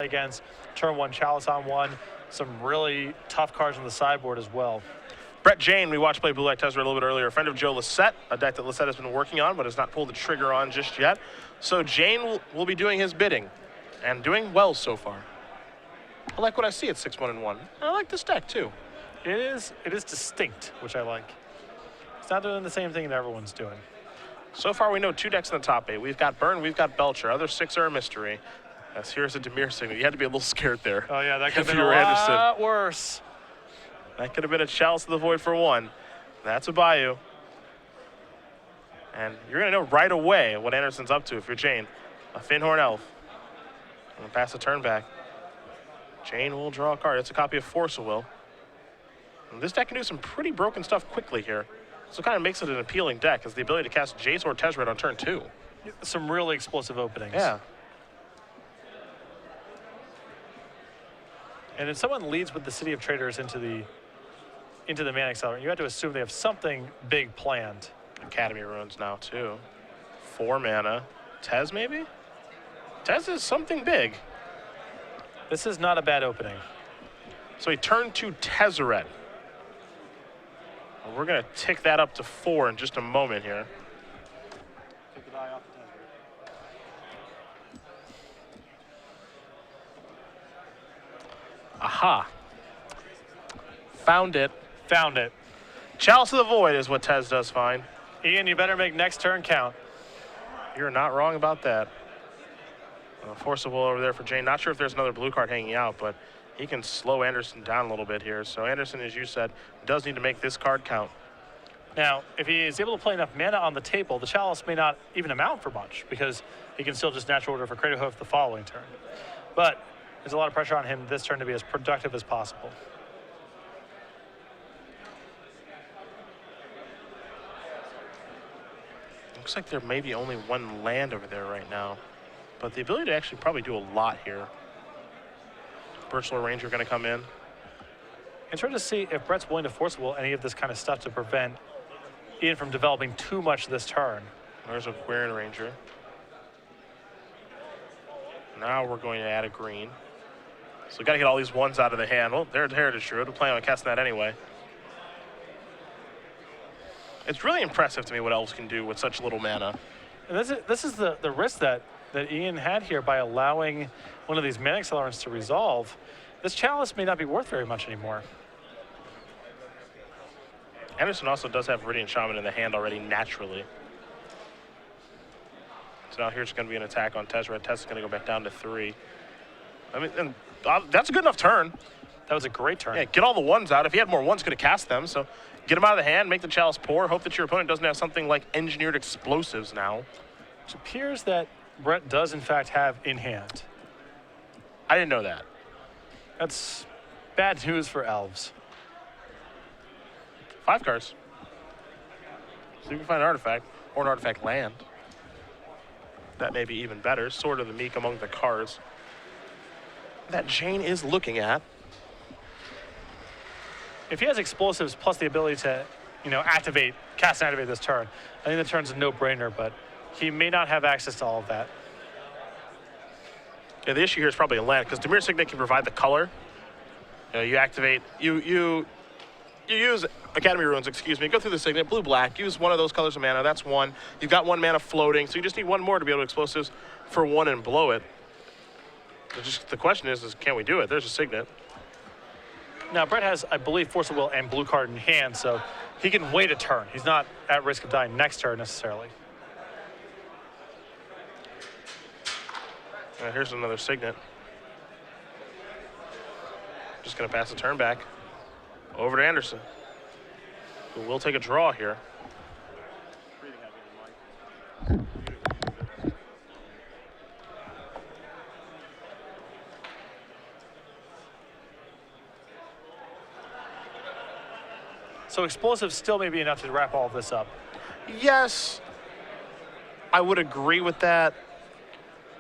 against. Turn 1 Chalice on 1. Some really tough cards on the sideboard as well. Brett Jayne, we watched play Blue Light Tezzeret a little bit earlier, a friend of Joe Lissette, a deck that Lissette has been working on but has not pulled the trigger on just yet. So Jayne will be doing his bidding and doing well so far. I like what I see at 6-1-1. I like this deck too. It is distinct, which I like. It's not doing the same thing that everyone's doing. So far we know 2 decks in the top 8. We've got Burn, we've got Belcher. Other 6 are a mystery. As here's a Dimir signal. You had to be a little scared there. Oh yeah, that could have been a lot worse. That could have been a Chalice of the Void for 1. That's a Bayou. And you're going to know right away what Anderson's up to if you're Jayne. A Finhorn Elf. I'm going to pass the turn back. Jayne will draw a card. It's a copy of Force of Will. And this deck can do some pretty broken stuff quickly here. So it kind of makes it an appealing deck, is the ability to cast Jace or Tezzeret on turn 2. Some really explosive openings. Yeah. And if someone leads with the City of Traders into the Mana Accelerant, you have to assume they have something big planned. Academy Ruins now too. 4 mana. Tez maybe? Tez is something big. This is not a bad opening. So he turned to Tezzeret. We're going to tick that up to 4 in just a moment here. Take the die off the Tezzeret. Aha. Found it. Found it. Chalice of the Void is what Tez does fine. Ian, you better make next turn count. You're not wrong about that. Force of Will over there for Jayne. Not sure if there's another blue card hanging out, but he can slow Anderson down a little bit here. So Anderson, as you said, does need to make this card count. Now, if he is able to play enough mana on the table, the Chalice may not even amount for much because he can still just natural order for Cradle Hoof the following turn. But there's a lot of pressure on him this turn to be as productive as possible. Looks like there may be only 1 land over there right now. But the ability to actually probably do a lot here. Birchlore Ranger going to come in. Interested to see if Brett's willing to force will any of this kind of stuff to prevent Ian from developing too much this turn. There's a Gwaren Ranger. Now we're going to add a green. So we got to get all these 1s out of the hand. Well, there's Heritage Druid. We're planning on casting that anyway. It's really impressive to me what elves can do with such little mana. And this is the risk that Ian had here by allowing one of these Mana Accelerants to resolve. This Chalice may not be worth very much anymore. Anderson also does have Viridian Shaman in the hand already naturally. So now here's going to be an attack on Tezzeret. Tez is going to go back down to 3. I mean, and, that's a good enough turn. That was a great turn. Yeah, get all the 1s out. If he had more 1s, could have cast them. So get them out of the hand, make the Chalice poor. Hope that your opponent doesn't have something like Engineered Explosives now. It appears that Brett does, in fact, have in hand. I didn't know that. That's bad news for elves. 5 cards. So you can find an artifact or an artifact land. That may be even better. Sword of the Meek among the cards that Jayne is looking at. If he has explosives plus the ability to, cast and activate this turn, I think the turn's a no-brainer, but he may not have access to all of that. Yeah, the issue here is probably a land, because Dimir Signet can provide the color. You activate, you use Academy Ruins, go through the Signet, blue-black, use one of those colors of mana, that's 1. You've got 1 mana floating, so you just need 1 more to be able to explosives for 1 and blow it. The question is can we do it? There's a Signet. Now, Brett has, I believe, Force of Will and blue card in hand, so he can wait a turn. He's not at risk of dying next turn necessarily. Here's another Signet. Just going to pass the turn back over to Anderson, who will take a draw here. So explosives still may be enough to wrap all of this up. Yes, I would agree with that.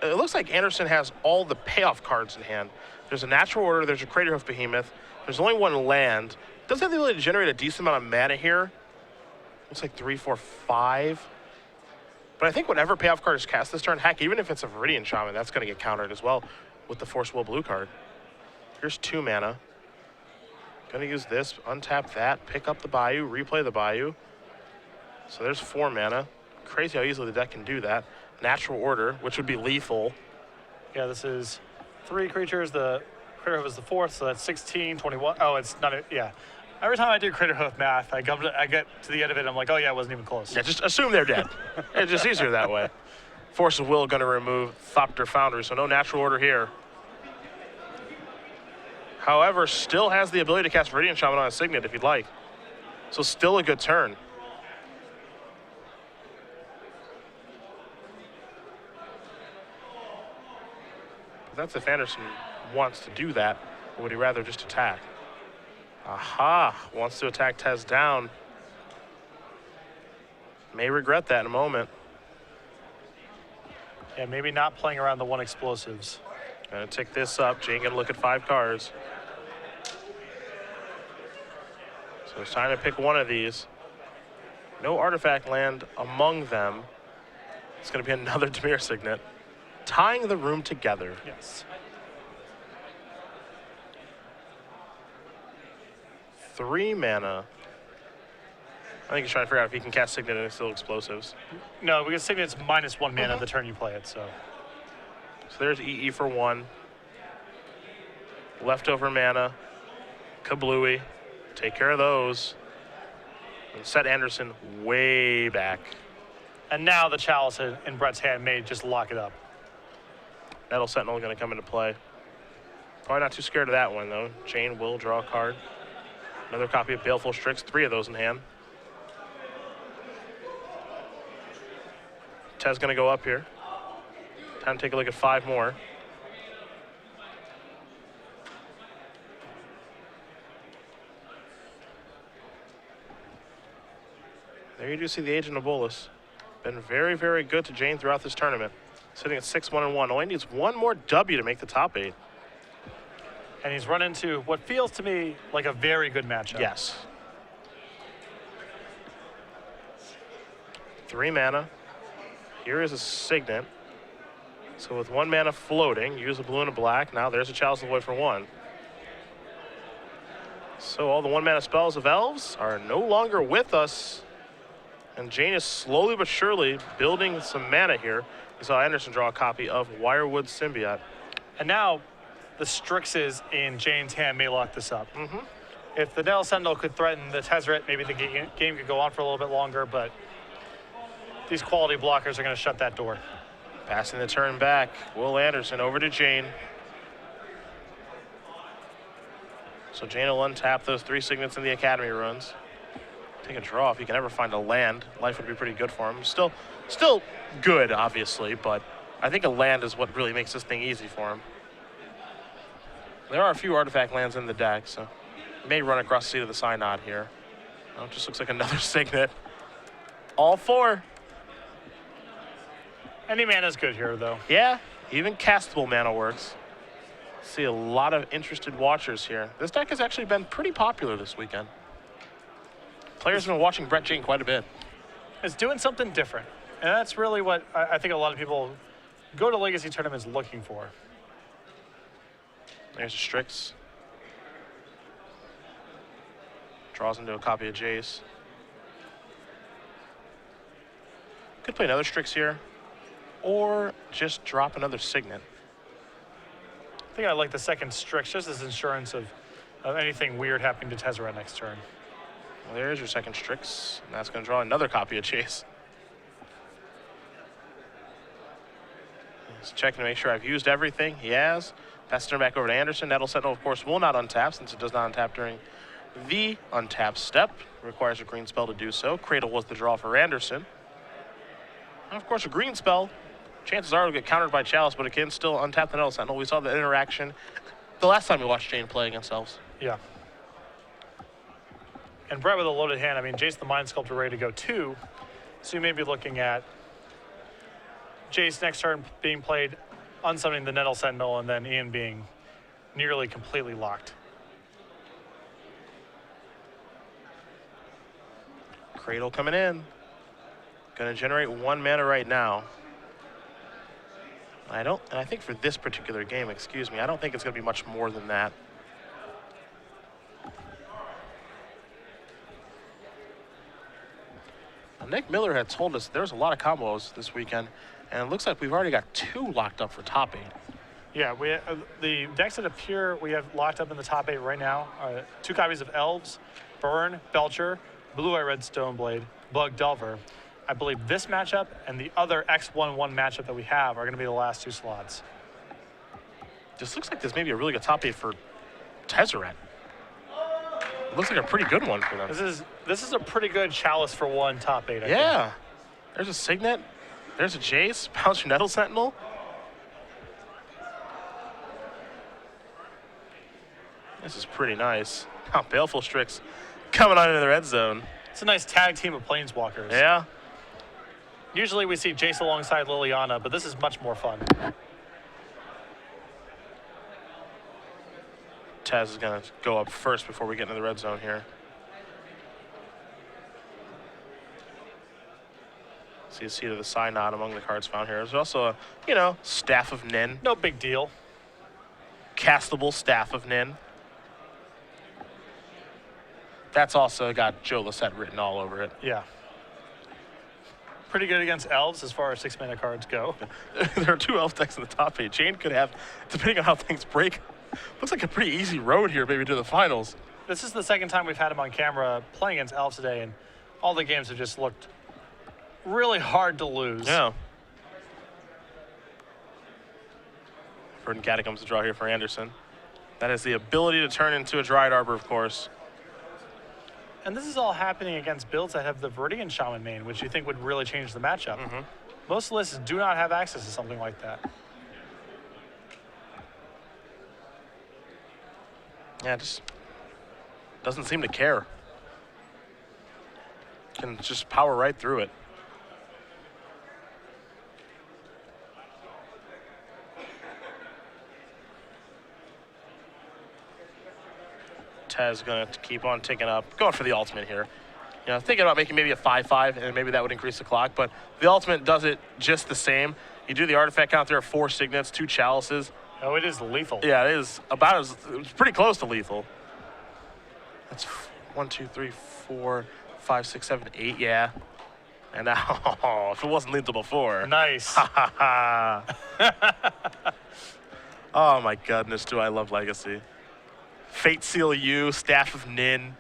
It looks like Anderson has all the payoff cards in hand. There's a Natural Order, there's a Crater Hoof Behemoth, there's only 1 land. Does have the ability to generate a decent amount of mana here. Looks like 3, 4, 5. But I think whatever payoff card is cast this turn, heck, even if it's a Viridian Shaman, that's going to get countered as well. with the Force Will blue card. Here's 2 mana. Gonna use this, untap that, pick up the Bayou, replay the Bayou. So there's 4 mana. Crazy how easily the deck can do that. Natural Order, which would be lethal. Yeah, this is 3 creatures. The Crater Hoof is the 4th, so that's 16, 21. Oh, it's not, yeah. Every time I do Crater Hoof math, I get to the end of it, I'm like, oh yeah, it wasn't even close. Yeah, just assume they're dead. It's just easier that way. Force of Will gonna remove Thopter Foundry, so no Natural Order here. However, still has the ability to cast Viridian Shaman on a Signet if you'd like. So still a good turn. But that's if Anderson wants to do that, or would he rather just attack? Aha, wants to attack Tez down. May regret that in a moment. Yeah, maybe not playing around the 1 explosives. Gonna tick this up. Jayne gonna look at 5 cards. So it's time to pick one of these. No artifact land among them. It's gonna be another Dimir Signet. Tying the room together. Yes. 3 mana. I think he's trying to figure out if he can cast Signet and it's still explosives. No, because Signet's minus 1 mana the turn you play it, so. So there's EE for 1. Leftover mana. Kablooey. Take care of those. And set Anderson way back. And now the Chalice in Brett's hand may just lock it up. Nettle Sentinel going to come into play. Probably not too scared of that one, though. Jayne will draw a card. Another copy of Baleful Strix, 3 of those in hand. Tez going to go up here. Time to take a look at 5 more. There you do see the Agent of Bolas. Been very, very good to Jayne throughout this tournament. Sitting at 6-1-1. Only needs 1 more W to make the top 8. And he's run into what feels to me like a very good matchup. Yes. 3 mana. Here is a Signet. So with 1 mana floating, use a blue and a black. Now there's a Chalice of the Void for 1. So all the 1 mana spells of Elves are no longer with us. And Jayne is slowly but surely building some mana here. We saw Anderson draw a copy of Wirewood Symbiote. And now the Strixes in Jayne's hand may lock this up. If the Nettle Sentinel could threaten the Tezzeret, maybe the game could go on for a little bit longer, but these quality blockers are going to shut that door. Passing the turn back, Will Anderson over to Jayne. So Jayne will untap those 3 Signets in the Academy runs. Take a draw if he can ever find a land. Life would be pretty good for him. Still good, obviously, but I think a land is what really makes this thing easy for him. There are a few artifact lands in the deck, so may run across the seat of the Synod here. Oh, it just looks like another Signet. All 4. Any mana's good here, though. Yeah, even castable mana works. See a lot of interested watchers here. This deck has actually been pretty popular this weekend. Players have been watching Brett Jayne quite a bit. It's doing something different. And that's really what I think a lot of people go to Legacy tournaments looking for. There's a Strix. Draws into a copy of Jace. Could play another Strix here. Or just drop another Signet. I think I like the second Strix just as insurance of anything weird happening to Tezzeret next turn. Well, there's your second Strix. And that's going to draw another copy of Chase. Just checking to make sure I've used everything. He has. Pass the turn back over to Anderson. Nettle Sentinel, of course, will not untap since it does not untap during the untap step. Requires a green spell to do so. Cradle was the draw for Anderson. And of course, a green spell. Chances are it'll get countered by Chalice, but it can still untap the Nettle Sentinel. We saw the interaction the last time we watched Jayne play against Elves. Yeah. And Brett with a loaded hand, I mean, Jace the Mind Sculptor ready to go too. So you may be looking at Jace next turn being played, unsummoning the Nettle Sentinel, and then Ian being nearly completely locked. Cradle coming in. Gonna generate 1 mana right now. I think for this particular game, excuse me, I don't think it's going to be much more than that. Now, Nick Miller had told us there was a lot of combos this weekend, and it looks like we've already got 2 locked up for top 8. Yeah, the decks that appear we have locked up in the top 8 right now are 2 copies of Elves, Burn, Belcher, Blue-Eye Red Stoneblade, Bug Delver. I believe this matchup and the other X1-1 matchup that we have are going to be the last 2 slots. This looks like this may be a really good top 8 for Tezzeret. It looks like a pretty good one for them. This is a pretty good Chalice for 1 top 8. I think. There's a Signet. There's a Jace. Bounce your Nettle Sentinel. This is pretty nice. Oh, Baleful Strix coming on into the red zone. It's a nice tag team of Planeswalkers. Yeah. Usually we see Jace alongside Liliana, but this is much more fun. Taz is going to go up first before we get into the red zone here. So you see the Synod among the cards found here. There's also a, Staff of Nin. No big deal. Castable Staff of Nin. That's also got Joe Lissette written all over it. Yeah. Pretty good against Elves as far as 6-mana cards go. There are 2 Elf decks in the top 8. Jayne could have, depending on how things break, looks like a pretty easy road here maybe to the finals. This is the second time we've had him on camera playing against Elves today, and all the games have just looked really hard to lose. Yeah. Verdant Catacombs to draw here for Anderson. That is the ability to turn into a Dryad Arbor, of course. And this is all happening against builds that have the Viridian Shaman main, which you think would really change the matchup. Mm-hmm. Most lists do not have access to something like that. Yeah, just doesn't seem to care. Can just power right through it. Taz going to keep on ticking up, going for the ultimate here. Thinking about making maybe a 5/5, and maybe that would increase the clock, but the ultimate does it just the same. You do the artifact count, there are 4 Signets, 2 Chalices. Oh, it is lethal. Yeah, it is it's pretty close to lethal. That's 1, 2, 3, 4, 5, 6, 7, 8, yeah. And now, if it wasn't lethal before. Nice. Oh my goodness, do I love Legacy. Fate Seal U, Staff of Nin,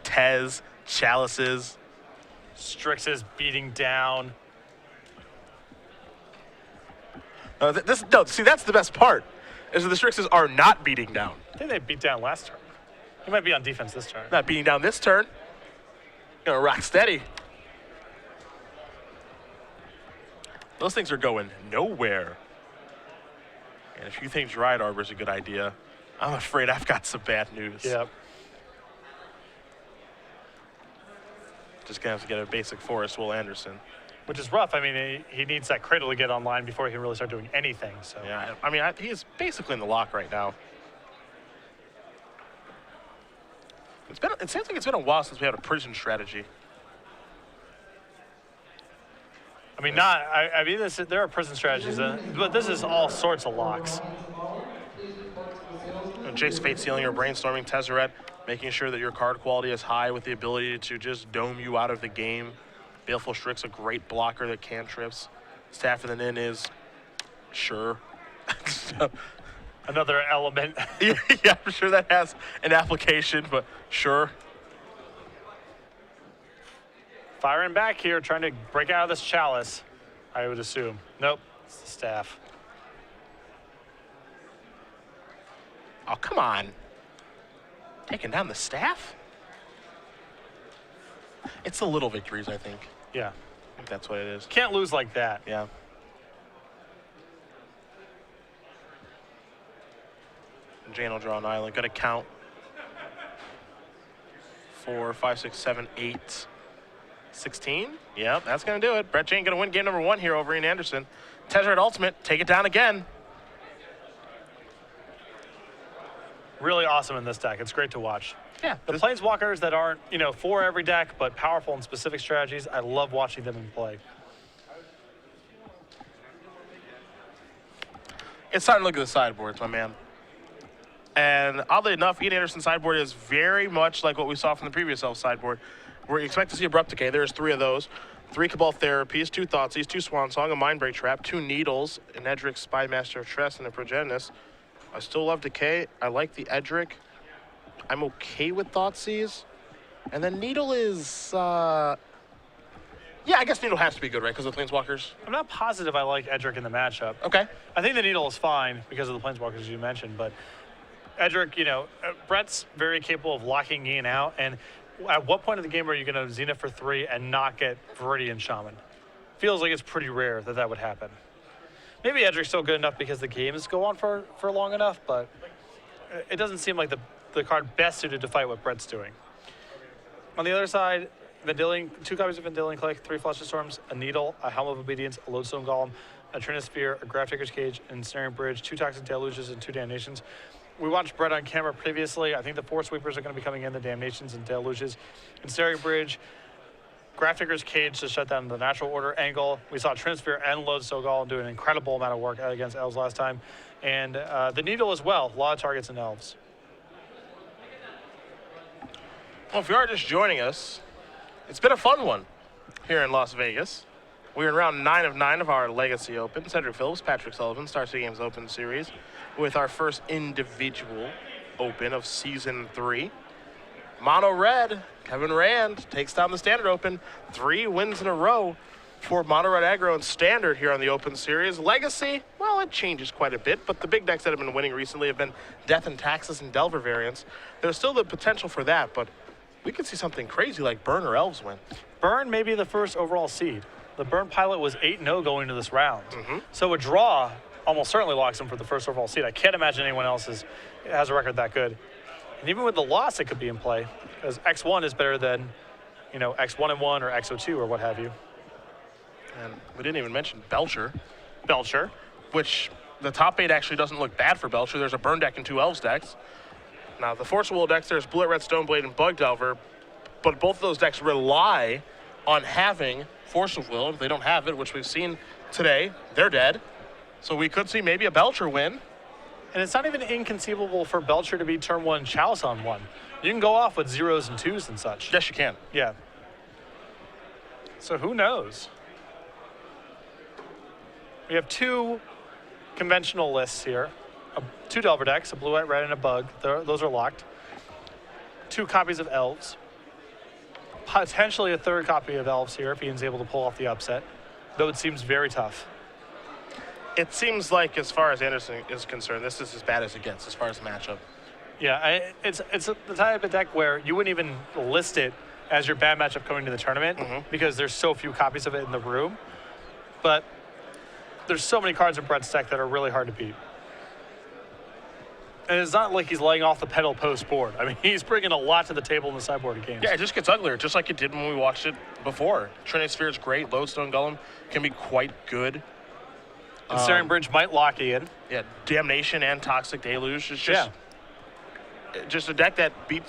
Tez, Chalices. Strix's beating down. See, that's the best part, is that the Strixes are not beating down. I think they beat down last turn. He might be on defense this turn. Not beating down this turn. Gonna rock steady. Those things are going nowhere. And if you think Dryad Arbor is a good idea, I'm afraid I've got some bad news. Yep. Just gonna have to get a basic Forest Will Anderson. Which is rough. I mean, he needs that cradle to get online before he can really start doing anything. So yeah, I mean, he's basically in the lock right now. It seems like it's been a while since we had a prison strategy. I mean, there are prison strategies, but this is all sorts of locks. Jace Fate Sealing or Brainstorming Tezzeret, making sure that your card quality is high with the ability to just dome you out of the game. Baleful Strix, a great blocker that cantrips. Staff of the Nin is, sure. Another element. Yeah, I'm sure that has an application, but sure. Firing back here, trying to break out of this Chalice, I would assume. Nope, it's the Staff. Oh, come on. Taking down the Staff? It's the little victories, I think. Yeah. I think that's what it is. Can't lose like that. Yeah. Jayne will draw an island. Gonna count 4, 5, 6, 7, 8, 16. Yep, that's gonna do it. Brett Jayne gonna win game number 1 here over Ian Anderson. Tezzeret Ultimate, take it down again. Really awesome in this deck. It's great to watch. Yeah. The Planeswalkers that aren't, for every deck, but powerful in specific strategies, I love watching them in play. It's time to look at the sideboards, my man. And oddly enough, Ian Anderson's sideboard is very much like what we saw from the previous Elves sideboard. We expect to see Abrupt Decay. There's 3 of those. 3 Cabal Therapies, 2 Thoughtseize, 2 Swan Song, a Mindbreak Trap, 2 Needles, an Edric Spymaster of Tress, and a Progenitus. I still love Decay. I like the Edric. I'm okay with Thoughtseize. And then Needle is, yeah, I guess Needle has to be good, right, because of the Planeswalkers? I'm not positive I like Edric in the matchup. Okay. I think the Needle is fine because of the Planeswalkers, as you mentioned, but Edric, Brett's very capable of locking Ian out, and at what point of the game are you going to Zenith for 3 and not get Viridian Shaman? Feels like it's pretty rare that that would happen. Maybe Edric's still good enough because the games go on for long enough, but it doesn't seem like the card best suited to fight what Brett's doing. On the other side, Vendilion, 2 copies of Vendilion Click, 3 Fluster Storms, a Needle, a Helm of Obedience, a Lodestone Golem, a Trinisphere, a Grafdigger's Cage, an Ensnaring Bridge, 2 Toxic Deluges, and 2 Damnations. We watched Brett on camera previously. I think the 4 Sweepers are going to be coming in, the Damnations and Deluges. Ensnaring Bridge, Grafdigger's Cage to shut down the Natural Order angle. We saw Trinisphere and Lodestone Golem do an incredible amount of work against Elves last time. And the Needle as well, a lot of targets in Elves. Well, if you are just joining us, it's been a fun one here in Las Vegas. We're in round 9 of 9 of our Legacy Open. Cedric Phillips, Patrick Sullivan, Star City Games Open Series with our first individual Open of Season 3. Mono Red, Kevin Rand takes down the Standard Open. 3 wins in a row for Mono Red Aggro and Standard here on the Open Series. Legacy, well, it changes quite a bit, but the big decks that have been winning recently have been Death and Taxes and Delver variants. There's still the potential for that, but we could see something crazy like Burn or Elves win. Burn may be the first overall seed. The Burn pilot was 8-0 going into this round. So a draw almost certainly locks him for the first overall seed. I can't imagine anyone else has a record that good. And even with the loss, it could be in play, because X1 is better than, X1-1 or X02 or what have you. And we didn't even mention Belcher, Belcher. which the top 8 actually doesn't look bad for Belcher. There's a Burn deck and 2 Elves decks. Now, the Force of Will decks, there's Blue Red Stoneblade and Bug Delver, but both of those decks rely on having Force of Will. If they don't have it, which we've seen today, they're dead. So we could see maybe a Belcher win. And it's not even inconceivable for Belcher to be turn 1 Chalice on 1. You can go off with 0s and 2s and such. Yes, you can. Yeah. So who knows? We have 2 conventional lists here. 2 Delver decks, a blue, white, red, and a bug. Those are locked. 2 copies of Elves. Potentially a 3rd copy of Elves here if Ian's able to pull off the upset, though it seems very tough. It seems like, as far as Anderson is concerned, this is as bad as it gets as far as the matchup. Yeah, it's the type of deck where you wouldn't even list it as your bad matchup coming to the tournament because there's so few copies of it in the room. But there's so many cards in Brett's deck that are really hard to beat. And it's not like he's laying off the pedal post-board. I mean, he's bringing a lot to the table in the sideboard games. Yeah, it just gets uglier, just like it did when we watched it before. Trinisphere is great. Lodestone Golem can be quite good. And Ensnaring Bridge might lock Ian. Yeah, Damnation and Toxic Deluge is just a deck that it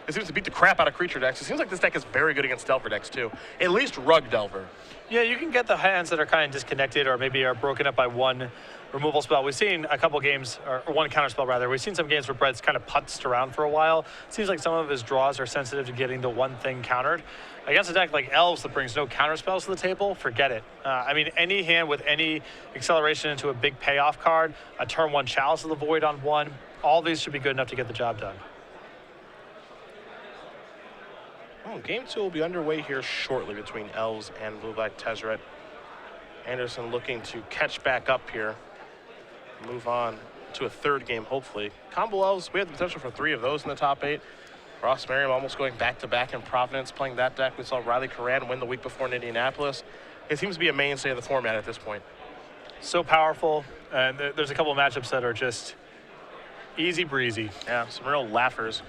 seems to beat the crap out of creature decks. It seems like this deck is very good against Delver decks, too. At least Rug Delver. Yeah, you can get the hands that are kind of disconnected or maybe are broken up by 1 removal spell. We've seen a couple games, or 1 counter spell rather. We've seen some games where Brett's kind of putzed around for a while. It seems like some of his draws are sensitive to getting the 1 thing countered. Against a deck like Elves that brings no counter spells to the table, forget it. I mean, any hand with any acceleration into a big payoff card, a turn 1 Chalice of the Void on 1, all these should be good enough to get the job done. Oh, game 2 will be underway here shortly between Elves and Blue-Black Tezzeret. Anderson looking to catch back up here. Move on to a 3rd game, hopefully. Combo Elves, we have the potential for 3 of those in the top 8. Ross Merriam almost going back-to-back in Providence, playing that deck. We saw Riley Corran win the week before in Indianapolis. It seems to be a mainstay of the format at this point. So powerful. There's a couple of matchups that are just easy breezy. Yeah, some real laughers.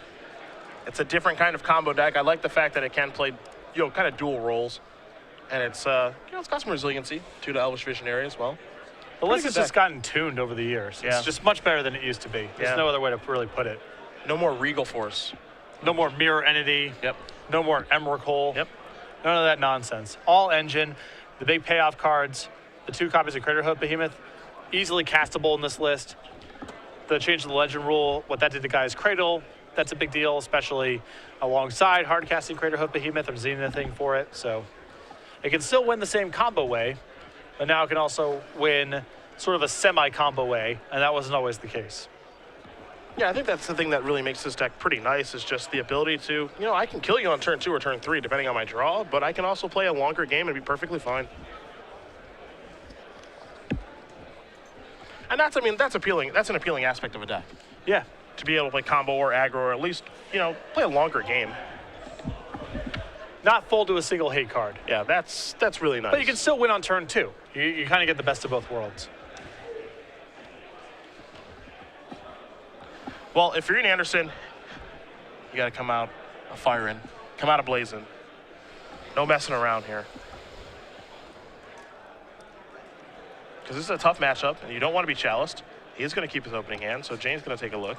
It's a different kind of combo deck. I like the fact that it can play, kind of dual roles. And it's, it's got some resiliency to the Elvish Visionary as well. The list has just gotten tuned over the years. Yeah. It's just much better than it used to be. There's no other way to really put it. No more Regal Force. No more Mirror Entity. Yep. No more Emrakul. Yep. None of that nonsense. All engine, the big payoff cards, the 2 copies of Craterhoof Behemoth. easily castable in this list. The change of the legend rule, what that did to Guy's Cradle, that's a big deal, especially alongside hard casting Crater Hoof Behemoth. There's even a thing for it, so it can still win the same combo way, but now it can also win sort of a semi-combo way, and that wasn't always the case. Yeah, I think that's the thing that really makes this deck pretty nice, is just the ability to, I can kill you on turn 2 or turn 3, depending on my draw, but I can also play a longer game and be perfectly fine. And that's appealing. That's an appealing aspect of a deck. Yeah. To be able to play combo or aggro, or at least, play a longer game. Not fold to a single hate card. Yeah, that's really nice. But you can still win on turn 2. You kind of get the best of both worlds. Well, if you're Ian Anderson, you got to come out a firing, come out a blazing. No messing around here. Because this is a tough matchup, and you don't want to be chaliced. He is going to keep his opening hand, so Jayne's going to take a look.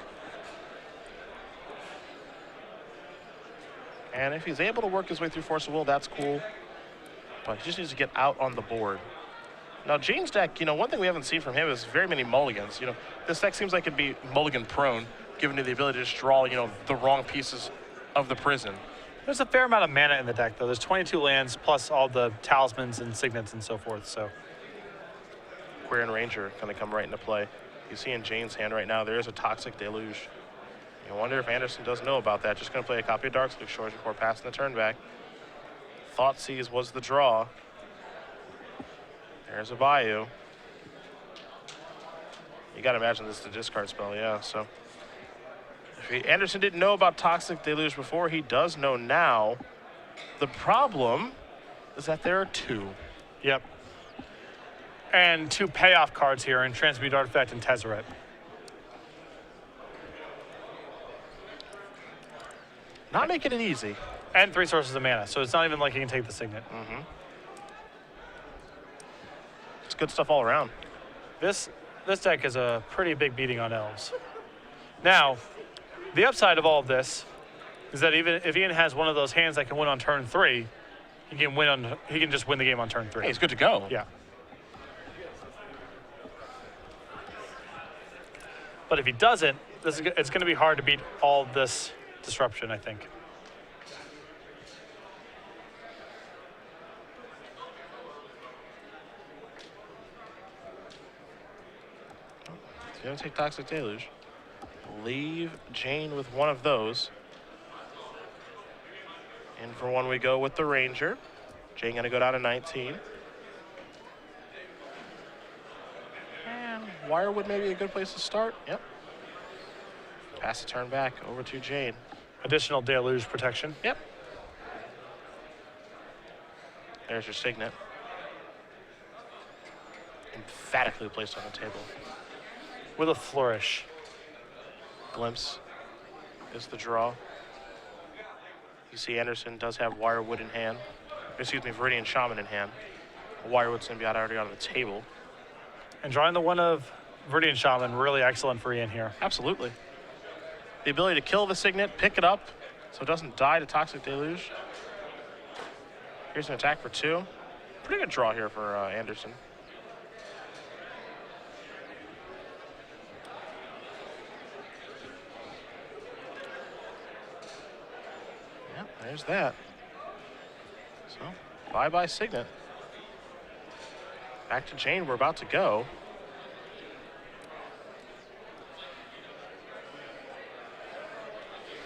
And if he's able to work his way through Force of Will, that's cool. But he just needs to get out on the board. Now, Jayne's deck, one thing we haven't seen from him is very many mulligans. This deck seems like it'd be mulligan prone, given the ability to just draw, the wrong pieces of the prison. There's a fair amount of mana in the deck, though. There's 22 lands, plus all the talismans and signets and so forth, so. Quirion Ranger going to come right into play. You see in Jayne's hand right now, there is a Toxic Deluge. You wonder if Anderson does know about that. Just going to play a copy of Darkspear Shores before passing the turn back. Thoughtseize was the draw. There's a Bayou. You got to imagine this is a discard spell, yeah. So if Anderson didn't know about Toxic Deluge before, he does know now. The problem is that there are 2. Yep. And 2 payoff cards here in Transmute Artifact and Tezzeret. Not making it easy. And 3 sources of mana, so it's not even like you can take the signet. Mm-hmm. It's good stuff all around. This deck is a pretty big beating on elves. Now, the upside of all of this is that even if Ian has one of those hands that can win on turn 3, he can just win the game on turn 3. Hey, he's good to go. Yeah. But if he doesn't, it's going to be hard to beat all this disruption, I think. If you don't take Toxic Deluge, leave Jayne with one of those. And for one, we go with the Ranger. Jayne going to go down to 19. And Wirewood may be a good place to start. Yep. Pass the turn back over to Jayne. Additional Deluge protection. Yep. There's your signet. Emphatically placed on the table. With a flourish. Glimpse is the draw. You see Anderson does have Wirewood in hand. Excuse me, Viridian Shaman in hand. Wirewood's going to be already on the table. And drawing the one of Viridian Shaman, really excellent for Ian here. Absolutely. The ability to kill the signet, pick it up, so it doesn't die to Toxic Deluge. Here's an attack for 2. Pretty good draw here for Anderson. Yeah, there's that. So, bye-bye signet. Back to Jayne, we're about to go.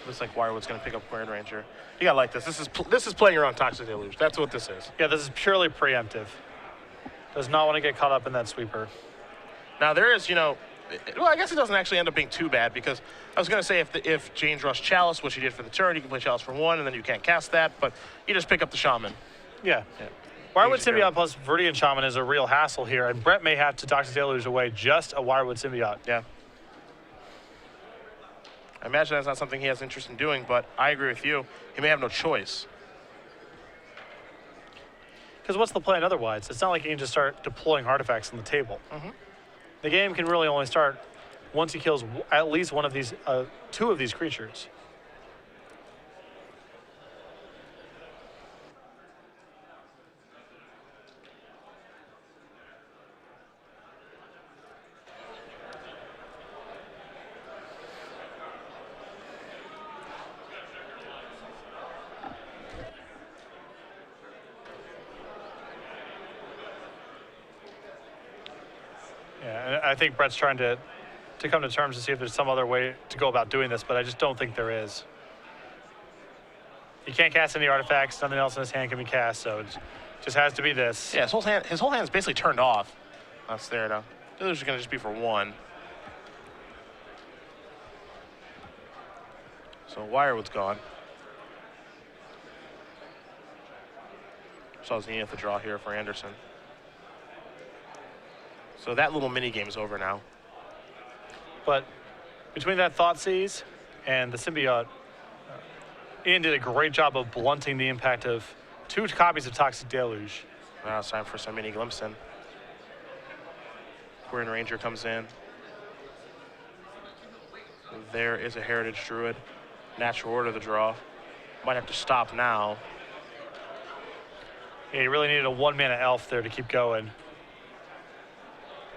Looks like Wirewood's going to pick up Quirion Ranger. You got to like this. This is playing around Toxic Deluge. That's what this is. Yeah, this is purely preemptive. Does not want to get caught up in that sweeper. Now there is, well, I guess it doesn't actually end up being too bad, because I was going to say if Jayne draws Chalice, which he did for the turn, you can play Chalice for 1, and then you can't cast that, but you just pick up the Shaman. Yeah. Wirewood Symbiote plus Viridian Shaman is a real hassle here, and Brett may have to Toxic Deluge away just a Wirewood Symbiote. Yeah. I imagine that's not something he has interest in doing, but I agree with you. He may have no choice. Because what's the plan otherwise? It's not like you can just start deploying artifacts on the table. Mm-hmm. The game can really only start once he kills at least one of these, 2 of these creatures. I think Brett's trying to come to terms to see if there's some other way to go about doing this, but I just don't think there is. He can't cast any artifacts. Nothing else in his hand can be cast, so it just has to be this. Yeah, his whole hand's basically turned off. That's there now. The others are going to just be for one. So Wirewood's gone. So Zenith the draw here for Anderson. So that little mini game's over now. But between that Thoughtseize and the Symbiote, Ian did a great job of blunting the impact of 2 copies of Toxic Deluge. Now it's time for some mini glimpse in. Quirion Ranger comes in. There is a Heritage Druid. Natural Order the draw. Might have to stop now. Yeah, you really needed a 1-mana elf there to keep going.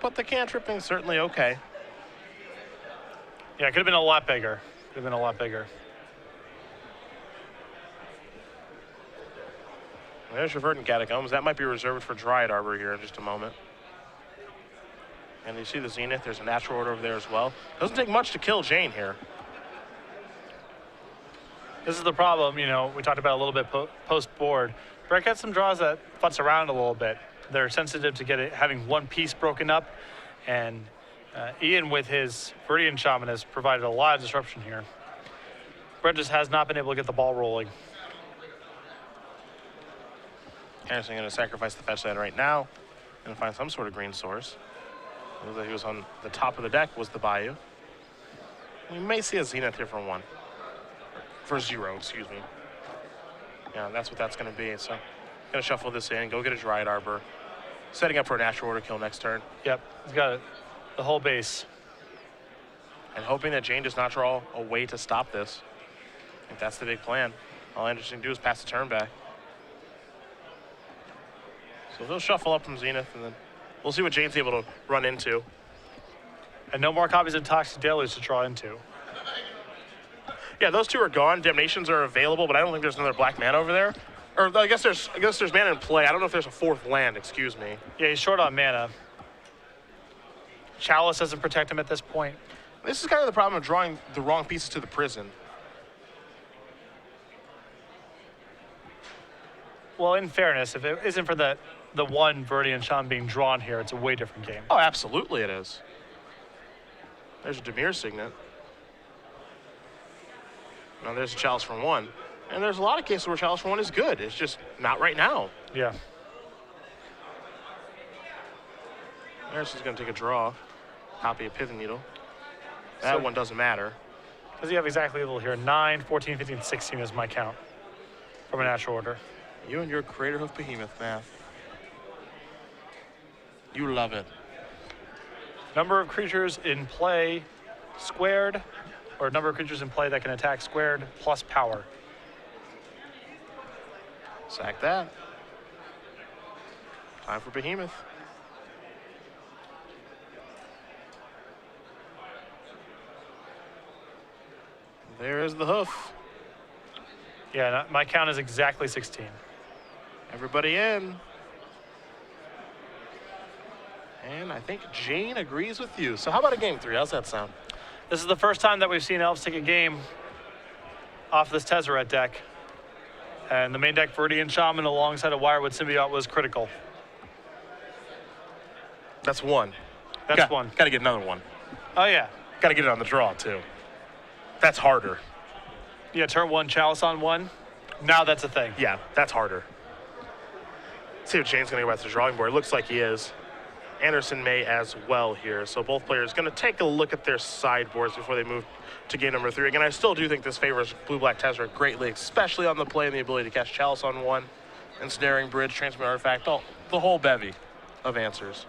But the cantripping's certainly okay. Yeah, it could have been a lot bigger. Could have been a lot bigger. There's your Verdant Catacombs. That might be reserved for Dryad Arbor here in just a moment. And you see the Zenith. There's a Natural Order over there as well. Doesn't take much to kill Jayne here. This is the problem, you know, we talked about a little bit post-board. Brett got some draws that futz around a little bit. They're sensitive to having one piece broken up, and Ian with his Viridian Shaman has provided a lot of disruption here. Brett just has not been able to get the ball rolling. Anderson going to sacrifice the fetch land right now and find some sort of green source. It looks like he was on the top of the deck was the Bayou. We may see a Zenith here for 1. For 0, excuse me. Yeah, that's what that's going to be. So, going to shuffle this in, go get a Dryad Arbor. Setting up for a Natural Order kill next turn. Yep, he's got the whole base. And hoping that Jayne does not draw a way to stop this. I think that's the big plan. All Anderson can do is pass the turn back. So he'll shuffle up from Zenith, and then we'll see what Jayne's able to run into. And no more copies of Toxic Deluge to draw into. Yeah, those 2 are gone. Damnations are available, but I don't think there's another black mana over there. Or I guess there's mana in play. I don't know if there's a 4th land, excuse me. Yeah, he's short on mana. Chalice doesn't protect him at this point. This is kind of the problem of drawing the wrong pieces to the prison. Well, in fairness, if it isn't for the one Viridian Shaman being drawn here, it's a way different game. Oh, absolutely it is. There's a Dimir Signet. Now there's a Chalice for 1. And there's a lot of cases where Chalice for 1 is good. It's just not right now. Yeah. Harrison's going to take a draw. Copy of Pithing Needle. That one doesn't matter. Does he have exactly level here? 9, 14, 15, 16 is my count from a Natural Order. You and your Creator of Behemoth math. You love it. Number of creatures in play squared, or number of creatures in play that can attack squared plus power. Sack that. Time for Behemoth. There is the hoof. Yeah, my count is exactly 16. Everybody in. And I think Jayne agrees with you. So how about a game 3? How's that sound? This is the first time that we've seen Elves take a game off this Tezzeret deck. And the main deck, Viridian Shaman alongside a Wirewood Symbiote, was critical. That's 1. That's 1. Got to get another 1. Oh, yeah. Got to get it on the draw, too. That's harder. Yeah, turn 1, Chalice on 1. Now that's a thing. Yeah, that's harder. Let's see if Jayne's going to go back to the drawing board. It looks like he is. Anderson may as well here. So both players going to take a look at their sideboards before they move to game number 3. Again, I still do think this favors Blue-Black Tezzeret greatly, especially on the play and the ability to cast Chalice on 1, Ensnaring Bridge, Transmute Artifact, the whole bevy of answers.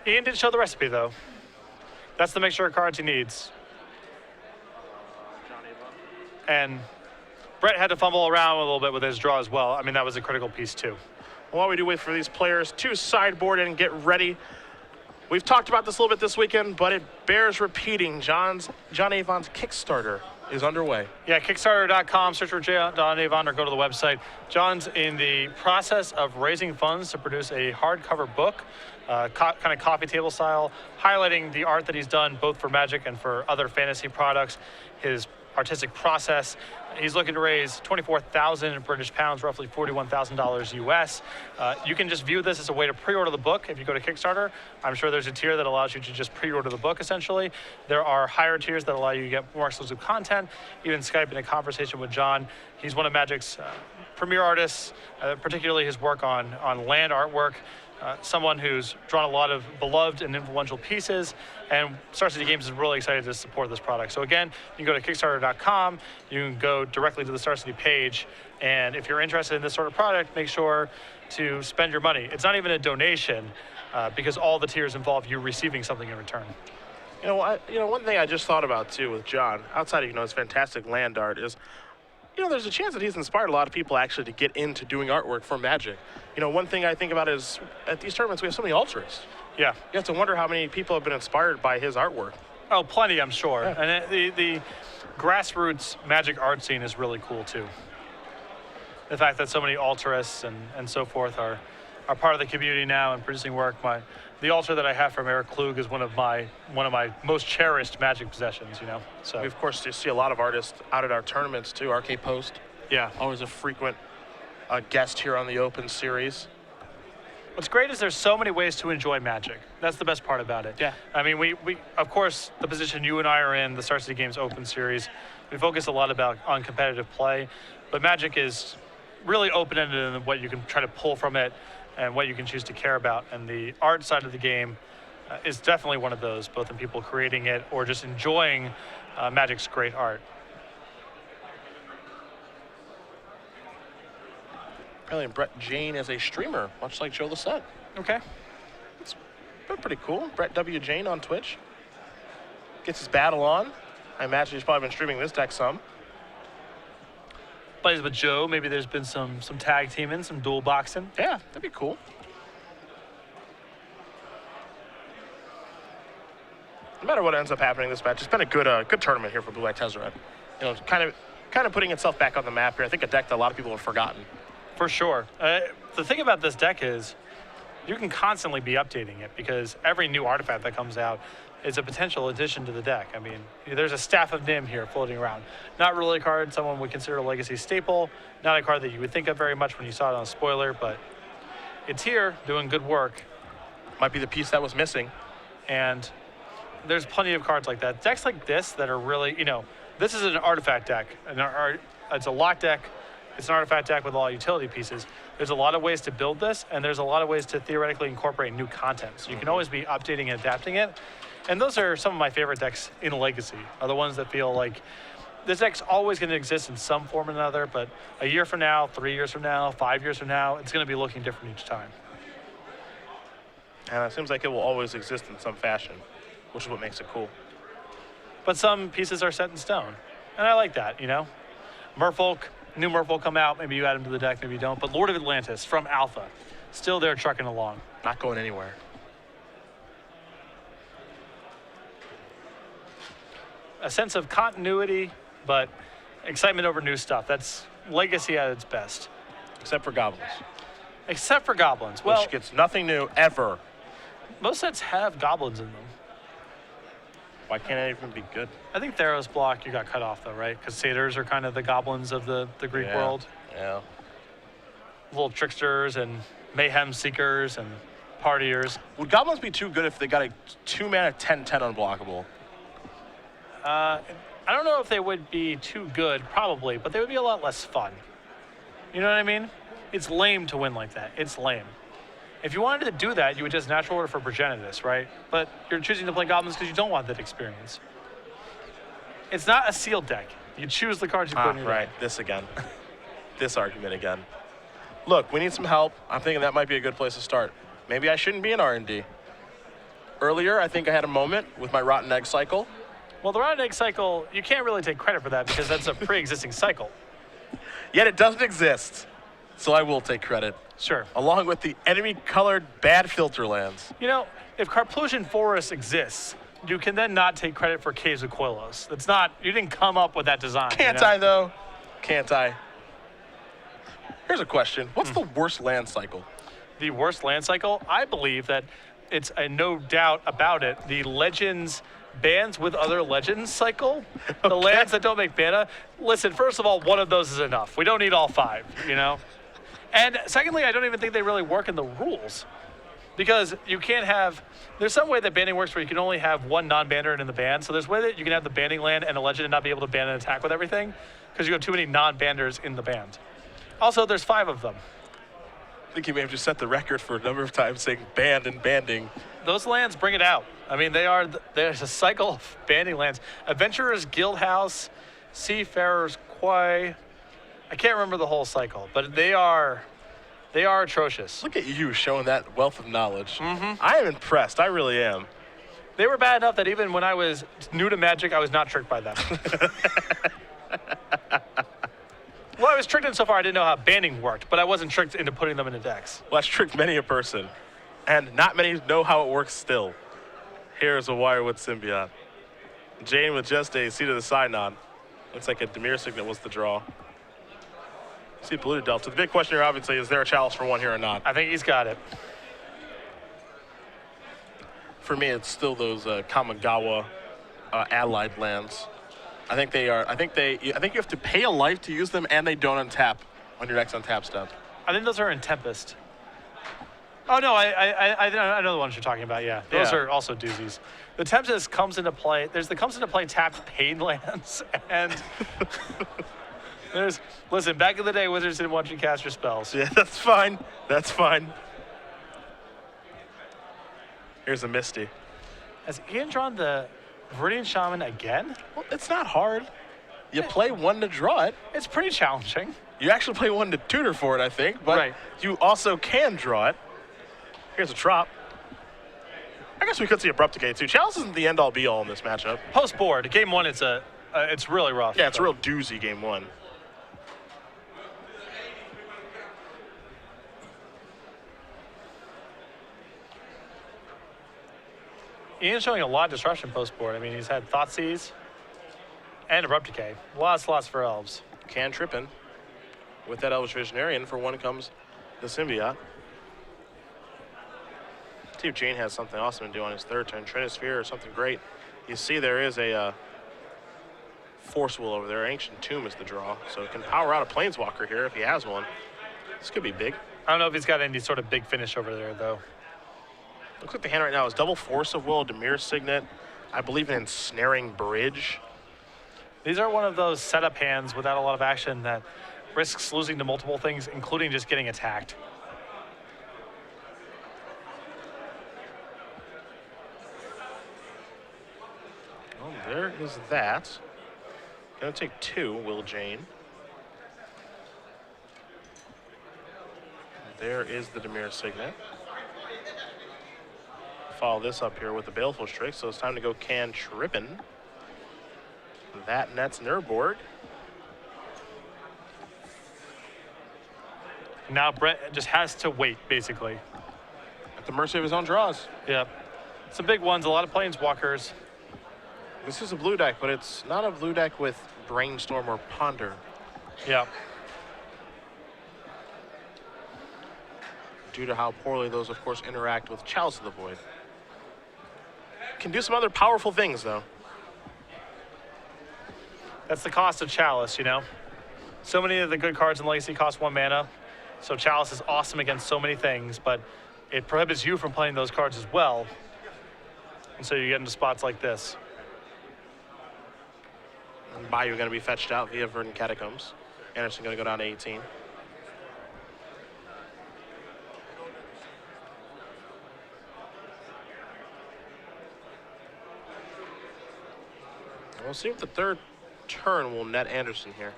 Ian did show the recipe, though. That's the mixture of cards he needs. And Brett had to fumble around a little bit with his draw as well. I mean, that was a critical piece, too. While we do wait for these players to sideboard and get ready, We've talked about this a little bit this weekend, but it bears repeating. John Avon's Kickstarter is underway. Yeah, Kickstarter.com, search for John Avon or go to the website. John's in the process of raising funds to produce a hardcover book, kind of coffee table style, highlighting the art that he's done both for Magic and for other fantasy products, his artistic process. He's looking to raise 24,000 British pounds, roughly $41,000 US. You can just view this as a way to pre-order the book if you go to Kickstarter. I'm sure there's a tier that allows you to just pre-order the book, essentially. There are higher tiers that allow you to get more exclusive content, even Skype in a conversation with John. He's one of Magic's premier artists, particularly his work on land artwork. Someone who's drawn a lot of beloved and influential pieces, and Star City Games is really excited to support this product. So again, you can go to Kickstarter.com, you can go directly to the Star City page, and if you're interested in this sort of product, make sure to spend your money. It's not even a donation, because all the tiers involve you receiving something in return. One thing I just thought about too with John, outside of his fantastic land art, is there's a chance that he's inspired a lot of people actually to get into doing artwork for Magic. One thing I think about is at these tournaments we have so many ultras. Yeah. You have to wonder how many people have been inspired by his artwork. Oh, plenty, I'm sure. Yeah. And the grassroots Magic art scene is really cool too. The fact that so many ultras and so forth are part of the community now and producing work. The altar that I have from Eric Klug is one of my most cherished Magic possessions. So we of course see a lot of artists out at our tournaments too. RK Post, yeah, always a frequent guest here on the Open Series. What's great is there's so many ways to enjoy Magic. That's the best part about it. Yeah. I mean, we of course, the position you and I are in, the Star City Games Open Series, we focus a lot on competitive play, but Magic is really open-ended in what you can try to pull from it and what you can choose to care about. And the art side of the game is definitely one of those, both in people creating it or just enjoying Magic's great art. Apparently Brett Jayne is a streamer, much like Joe Lissette. Okay. It's pretty cool. Brett W. Jayne on Twitch. Gets his battle on. I imagine he's probably been streaming this deck some. Plays with Joe. Maybe there's been some tag teaming, some dual boxing. Yeah, that'd be cool. No matter what ends up happening in this match, it's been a good tournament here for Blue White Tezzeret. Kind of putting itself back on the map here. I think a deck that a lot of people have forgotten. For sure. The thing about this deck is you can constantly be updating it because every new artifact that comes out is a potential addition to the deck. I mean, there's a Staff of Nim here floating around. Not really a card someone would consider a Legacy staple, not a card that you would think of very much when you saw it on a spoiler, but it's here doing good work. Might be the piece that was missing. And there's plenty of cards like that. Decks like this that are really, this is an artifact deck. It's a lock deck. It's an artifact deck with all utility pieces. There's a lot of ways to build this, and there's a lot of ways to theoretically incorporate new content. So you can always be updating and adapting it. And those are some of my favorite decks in Legacy, are the ones that feel like this deck's always going to exist in some form or another, but a year from now, 3 years from now, 5 years from now, it's going to be looking different each time. And it seems like it will always exist in some fashion, which is what makes it cool. But some pieces are set in stone, and I like that, Merfolk, new Merfolk come out, maybe you add them to the deck, maybe you don't, but Lord of Atlantis from Alpha, still there trucking along. Not going anywhere. A sense of continuity, but excitement over new stuff. That's Legacy at its best. Except for Goblins. Except for Goblins. Well, which gets nothing new ever. Most sets have Goblins in them. Why can't it even be good? I think Theros block, you got cut off though, right? Because satyrs are kind of the goblins of the Greek world. Yeah. Little tricksters and mayhem seekers and partiers. Would Goblins be too good if they got a 2-mana 10/10 unblockable? I don't know if they would be too good, probably, but they would be a lot less fun. You know what I mean? It's lame to win like that. It's lame. If you wanted to do that, you would just natural order for Progenitus, right? But you're choosing to play Goblins because you don't want that experience. It's not a sealed deck. You choose the cards you put in your right. deck. This again. This argument again. Look, we need some help. I'm thinking that might be a good place to start. Maybe I shouldn't be in R&D. Earlier, I think I had a moment with my Rotten Egg cycle. Well, the Rotten Egg cycle, you can't really take credit for that because that's a pre-existing cycle. Yet it doesn't exist. So I will take credit. Sure. Along with the enemy-colored bad filter lands. if Carplusian Forest exists, you can then not take credit for Caves of Quillos. That's not, you didn't come up with that design. Can't I, though? Can't I? Here's a question. What's the worst land cycle? The worst land cycle? I believe that it's a no doubt about it. The Legends bands with other Legends cycle. The lands that don't make mana. Listen, first of all, one of those is enough. We don't need all 5, you know? And secondly, I don't even think they really work in the rules. Because you can't have, there's some way that banning works where you can only have one non-banner in the ban. So there's a way that you can have the banning land and a legend and not be able to ban and attack with everything because you have too many non-banners in the band. Also, there's 5 of them. I think you may have just set the record for a number of times saying banned and banding. Those lands bring it out. I mean, there's a cycle of banning lands. Adventurers Guildhouse, Seafarers Quay. I can't remember the whole cycle, but they are atrocious. Look at you showing that wealth of knowledge. I am impressed. I really am. They were bad enough that even when I was new to Magic, I was not tricked by them. Well, I was tricked insofar I didn't know how banning worked, but I wasn't tricked into putting them into decks. Well, that's tricked many a person. And not many know how it works still. Here's a Wirewood Symbiote. Jayne with just a Seat of the Side nod. Looks like a Dimir Signet was the draw. See Polluted Delta. The big question here, obviously, is there a chalice for 1 here or not? I think he's got it. For me, it's still those Kamigawa allied lands. I think you have to pay a life to use them, and they don't untap on your next untap step. I think those are in Tempest. Oh no, I know the ones you're talking about. Yeah, those are also doozies. The Tempest comes into play. Comes into play tapped pain lands, and listen. Back in the day, Wizards didn't want you to cast your spells. Yeah, that's fine. That's fine. Here's a Misty. Has Ian drawn the Viridian Shaman again? Well, it's not hard. You play 1 to draw it. It's pretty challenging. You actually play 1 to tutor for it, I think, but you also can draw it. Here's a Trop. I guess we could see Abrupt Decay too. Chalice isn't the end-all be-all in this matchup. Post board, game 1, it's really rough. Yeah, it's a real doozy game 1. Ian's showing a lot of disruption post board. I mean, he's had Thoughtseize and Abrupt Decay. Lots for elves. Cantrippin. With that Elvish Visionarian, for 1 comes the Symbiote. See if Jayne has something awesome to do on his 3rd turn. Trinisphere or something great. You see there is a Force Will over there. Ancient Tomb is the draw. So it can power out a Planeswalker here if he has one. This could be big. I don't know if he's got any sort of big finish over there, though. Looks like the hand right now is double Force of Will, Dimir Signet, I believe an Ensnaring Bridge. These are one of those setup hands without a lot of action that risks losing to multiple things, including just getting attacked. Well, there is that. Gonna take 2, will Jayne. There is the Dimir Signet. Follow this up here with the Baleful Strix, so it's time to go Cantrippin. That nets Nurborg. Now Brett just has to wait, basically. At the mercy of his own draws. Yep. Some big ones, a lot of Planeswalkers. This is a blue deck, but it's not a blue deck with Brainstorm or Ponder. Yep. Due to how poorly those, of course, interact with Chalice of the Void. Can do some other powerful things, though. That's the cost of Chalice, you know? So many of the good cards in Legacy cost 1 mana. So Chalice is awesome against so many things, but it prohibits you from playing those cards as well. And so you get into spots like this. And Bayou going to be fetched out via Verdant Catacombs. Anderson going to go down to 18. We'll see if the 3rd turn will net Anderson here.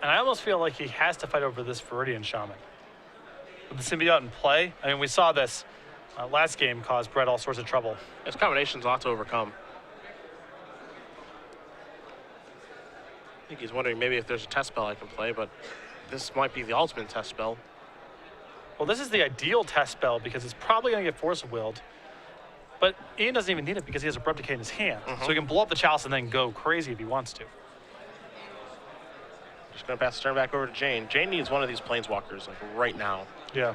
And I almost feel like he has to fight over this Viridian Shaman. With the Symbiote in play, I mean, we saw this last game cause Brett all sorts of trouble. His combination's a lot to overcome. I think he's wondering maybe if there's a test spell I can play, but this might be the ultimate test spell. Well, this is the ideal test spell because it's probably going to get Force of Willed. But Ian doesn't even need it because he has Abrupt Decay in his hand. So he can blow up the Chalice and then go crazy if he wants to. Just going to pass the turn back over to Jayne. Jayne needs one of these Planeswalkers, like, right now. Yeah.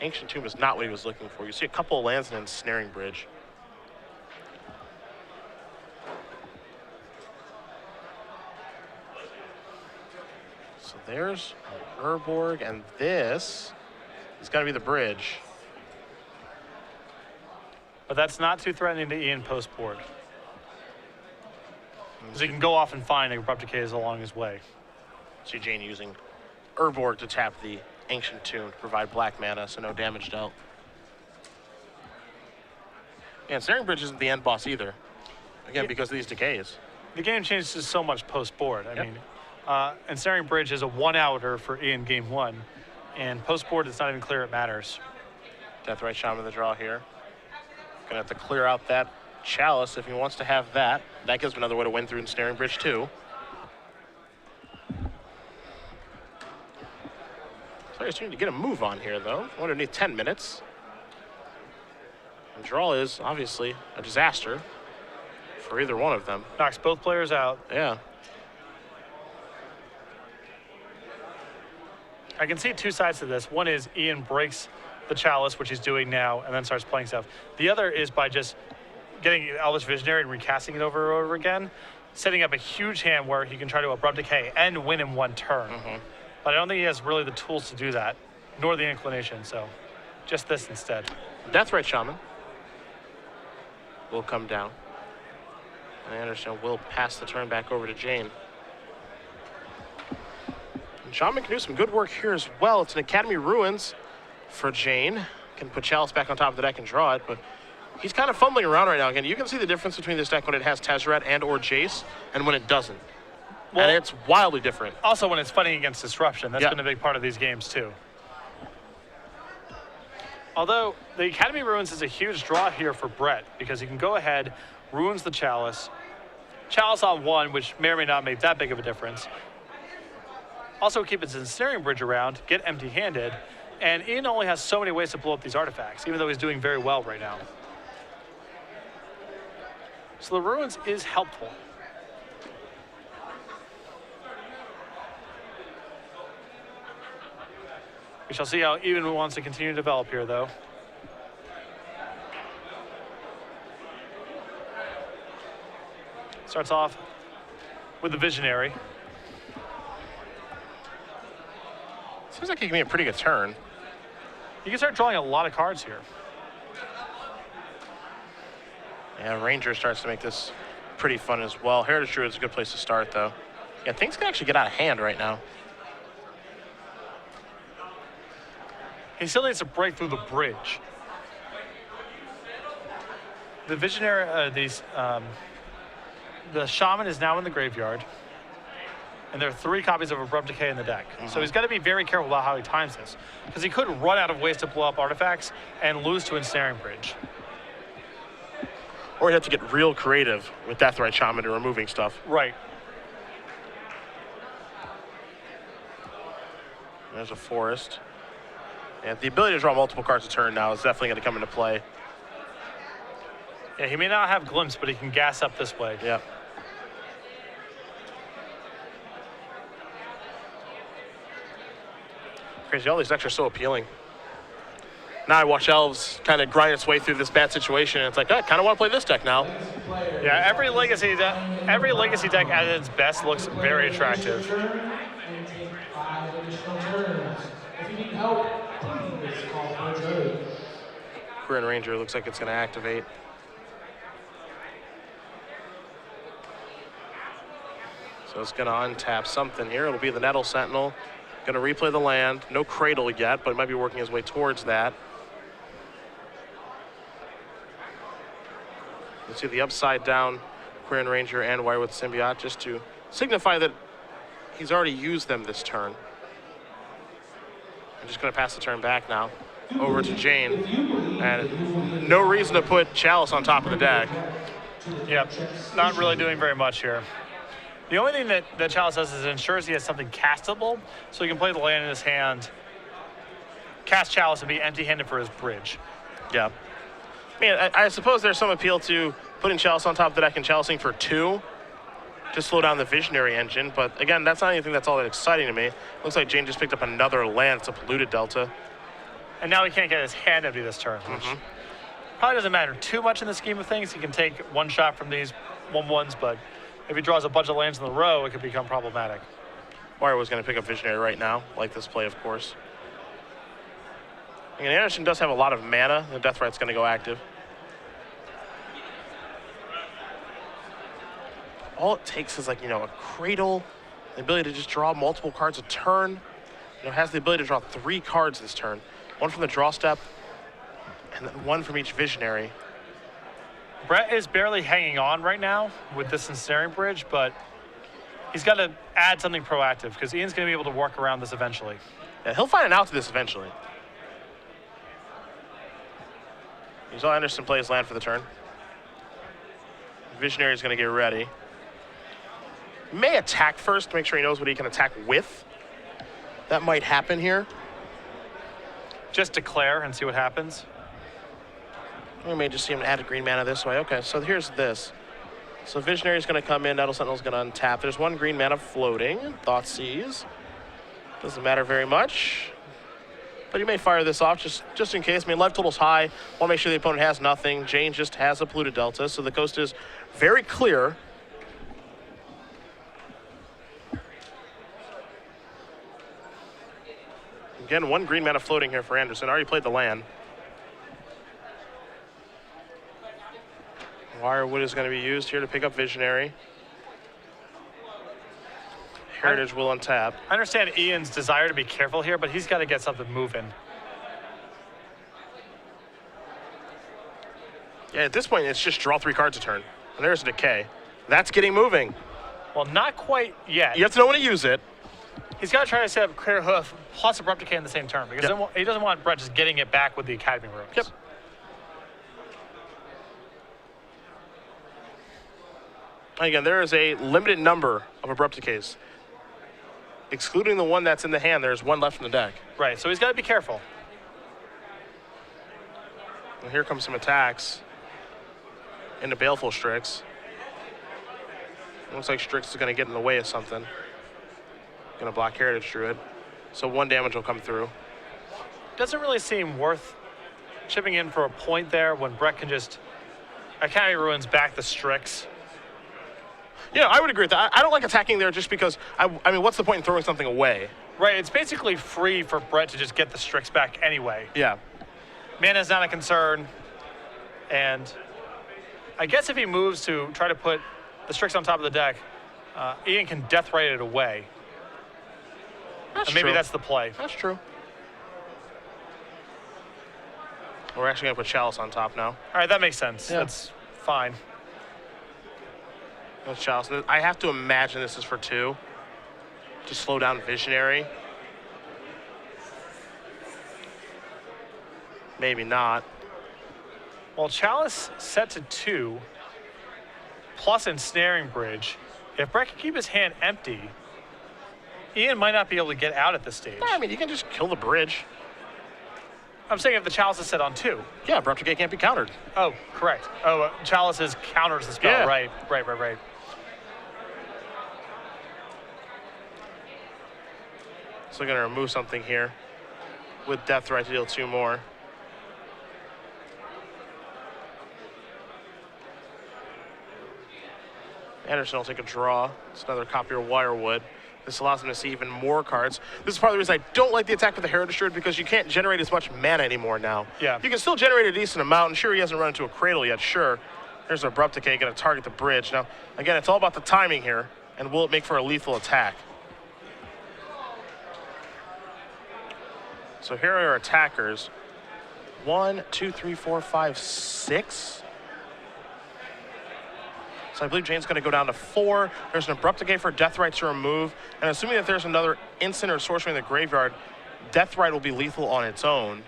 Ancient Tomb is not what he was looking for. You see a couple of lands and then Snaring Bridge. So there's Urborg, and this is going to be the bridge. But that's not too threatening to Ian post-board. Because he can go off and find Abrupt Decays along his way. See Jayne using Urborg to tap the Ancient Tomb to provide black mana, so no damage dealt. And Snaring Bridge isn't the end boss either. Again, because of these decays. The game changes so much post-board. I mean, and Snaring Bridge is a one-outer for Ian game 1. And post-board, it's not even clear it matters. Deathrite Shaman the draw here. Gonna have to clear out that Chalice if he wants to have that. That gives him another way to win through Snaring Bridge too. So he's trying to get a move on here though. Underneath 10 minutes. And draw is obviously a disaster for either one of them. Knocks both players out. Yeah. I can see two sides to this. One is Ian breaks the Chalice, which he's doing now, and then starts playing stuff. The other is by just getting Elvish Visionary and recasting it over and over again, setting up a huge hand where he can try to Abrupt Decay and win in one turn. But I don't think he has really the tools to do that, nor the inclination, so just this instead. Deathrite Shaman will come down. And Anderson will pass the turn back over to Jayne. And Shaman can do some good work here as well. It's an Academy Ruins for Jayne. Can put Chalice back on top of the deck and draw it, but he's kind of fumbling around right now. Again, you can see the difference between this deck when it has Tezzeret and or Jace and when it doesn't. Well, and it's wildly different. Also when it's fighting against Disruption. That's been a big part of these games too. Although the Academy Ruins is a huge draw here for Brett because he can go ahead, ruins the Chalice. Chalice on one, which may or may not make that big of a difference. Also keep his Ensnaring Bridge around, get empty-handed, and Ian only has so many ways to blow up these artifacts, even though he's doing very well right now. So the Ruins is helpful. We shall see how Even wants to continue to develop here, though. Starts off with the Visionary. Seems like he can be a pretty good turn. You can start drawing a lot of cards here. Yeah, Ranger starts to make this pretty fun as well. Heritage Druid is a good place to start, though. Yeah, things can actually get out of hand right now. He still needs to break through the bridge. The Visionary, the Shaman is now in the graveyard, and there are 3 copies of Abrupt Decay in the deck. So he's got to be very careful about how he times this, because he could run out of ways to blow up artifacts and lose to Ensnaring Bridge. Or you have to get real creative with Deathrite Shaman and removing stuff. Right. There's a Forest. And the ability to draw multiple cards a turn now is definitely going to come into play. Yeah, he may not have Glimpse, but he can gas up this way. Yep. Crazy, all these decks are so appealing. Now I watch Elves kind of grind its way through this bad situation, and it's like, I kind of want to play this deck now. Yeah, every legacy deck at its best looks very attractive. Korean Ranger looks like it's going to activate. So it's going to untap something here. It'll be the Nettle Sentinel. Going to replay the land. No Cradle yet, but might be working his way towards that. You see the upside down Korean Ranger and Wirewood Symbiote just to signify that he's already used them this turn. I'm just going to pass the turn back now over to Jayne. And no reason to put Chalice on top of the deck. Yep, not really doing very much here. The only thing that Chalice does is it ensures he has something castable, so he can play the land in his hand, cast Chalice, and be empty-handed for his bridge. Yeah. I suppose there's some appeal to putting Chalice on top of the deck and chalicing for 2 to slow down the Visionary engine, but again, that's not anything that's all that exciting to me. Looks like Jayne just picked up another land. It's a polluted Delta. And now he can't get his hand empty this turn, which probably doesn't matter too much in the scheme of things. He can take one shot from these 1/1s, but if he draws a bunch of lands in a row, it could become problematic. Wire was going to pick up Visionary right now, like this play, of course. And Anderson does have a lot of mana. The Deathrite's going to go active. All it takes is like, a Cradle, the ability to just draw multiple cards a turn. Has the ability to draw 3 cards this turn. 1 from the draw step, and then 1 from each Visionary. Brett is barely hanging on right now with this Ensnaring Bridge, but he's got to add something proactive because Ian's going to be able to work around this eventually. Yeah, he'll find an out to this eventually. You saw Anderson play his land for the turn. Visionary is going to get ready. May attack first to make sure he knows what he can attack with. That might happen here. Just declare and see what happens. We may just see him add a green mana this way. Okay, so here's this. So Visionary is going to come in. Nettle Sentinel's going to untap. There's 1 green mana floating. Thoughtseize. Doesn't matter very much. But you may fire this off just in case. Life total's high. Want to make sure the opponent has nothing. Jayne just has a polluted Delta, so the coast is very clear. Again, 1 green mana floating here for Anderson. Already played the land. Wirewood is going to be used here to pick up Visionary. Heritage will untap. I understand Ian's desire to be careful here, but he's got to get something moving. Yeah, at this point, it's just draw 3 cards a turn. And there's a Decay. That's getting moving. Well, not quite yet. You have to know when to use it. He's got to try to set up Clear Hoof plus Abrupt Decay in the same turn because he doesn't want Brett just getting it back with the Academy Runes. Yep. Again, there is a limited number of Abrupt Decays. Excluding the one that's in the hand, there's 1 left in the deck. Right, so he's got to be careful. And here comes some attacks into Baleful Strix. Looks like Strix is going to get in the way of something. Going to block Heritage Druid. So 1 damage will come through. Doesn't really seem worth chipping in for a point there when Brett can just Academy Ruins back the Strix. Yeah, I would agree with that. I don't like attacking there just because, I mean, what's the point in throwing something away? Right, it's basically free for Brett to just get the Strix back anyway. Yeah. Mana's not a concern. And I guess if he moves to try to put the Strix on top of the deck, Ian can Deathrite it away. That's Maybe true. that's the play. That's true. We're actually going to put Chalice on top now. All right, that makes sense. Yeah. That's fine. That's Chalice. I have to imagine this is for 2 to slow down Visionary. Maybe not. Well, Chalice set to 2 plus Ensnaring Bridge. If Brett can keep his hand empty, Ian might not be able to get out at this stage. I mean, you can just kill the bridge. I'm saying if the Chalice is set on 2. Yeah, Abrupt Decay can't be countered. Oh, correct. Oh, Chalice counters the spell. Yeah. Right. So going to remove something here with Deathrite to deal 2 more. Anderson will take a draw. It's another copy of Wirewood. This allows him to see even more cards. This is part of the reason I don't like the attack with the Heritage Druid because you can't generate as much mana anymore now. Yeah. You can still generate a decent amount, and sure, he hasn't run into a Cradle yet, sure. There's an Abrupt Decay going to target the bridge. Now, again, it's all about the timing here, and will it make for a lethal attack? So here are our attackers. 1, 2, 3, 4, 5, 6. So I believe Jayne's going to go down to 4. There's an Abrupt Decay for Deathrite to remove. And assuming that there's another instant or sorcery in the graveyard, Deathrite will be lethal on its own.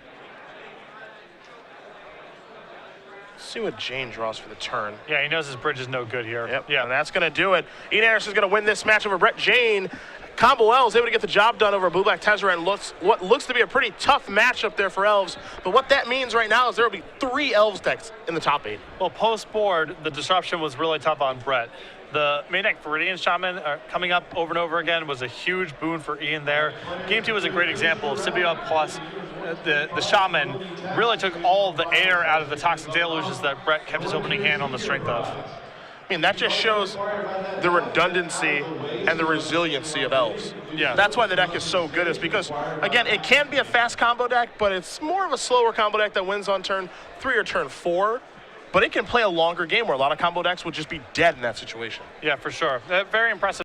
Let's see what Jayne draws for the turn. Yeah, he knows his bridge is no good here. Yep. Yeah. And that's going to do it. Ian Anderson's going to win this match over Brett. Jayne Combo Elves able to get the job done over Blue Black Tezzeret. What looks to be a pretty tough matchup there for Elves. But what that means right now is there will be 3 Elves decks in the top 8. Well, post-board, the disruption was really tough on Brett. The main deck Viridian Shaman coming up over and over again was a huge boon for Ian there. Game 2 was a great example of Symbiote plus the Shaman really took all the air out of the Toxic Deluges that Brett kept his opening hand on the strength of. I mean, that just shows the redundancy and the resiliency of Elves. Yeah. That's why the deck is so good, is because, again, it can be a fast combo deck, but it's more of a slower combo deck that wins on turn 3 or turn 4. But it can play a longer game where a lot of combo decks would just be dead in that situation. Yeah, for sure. Very impressive.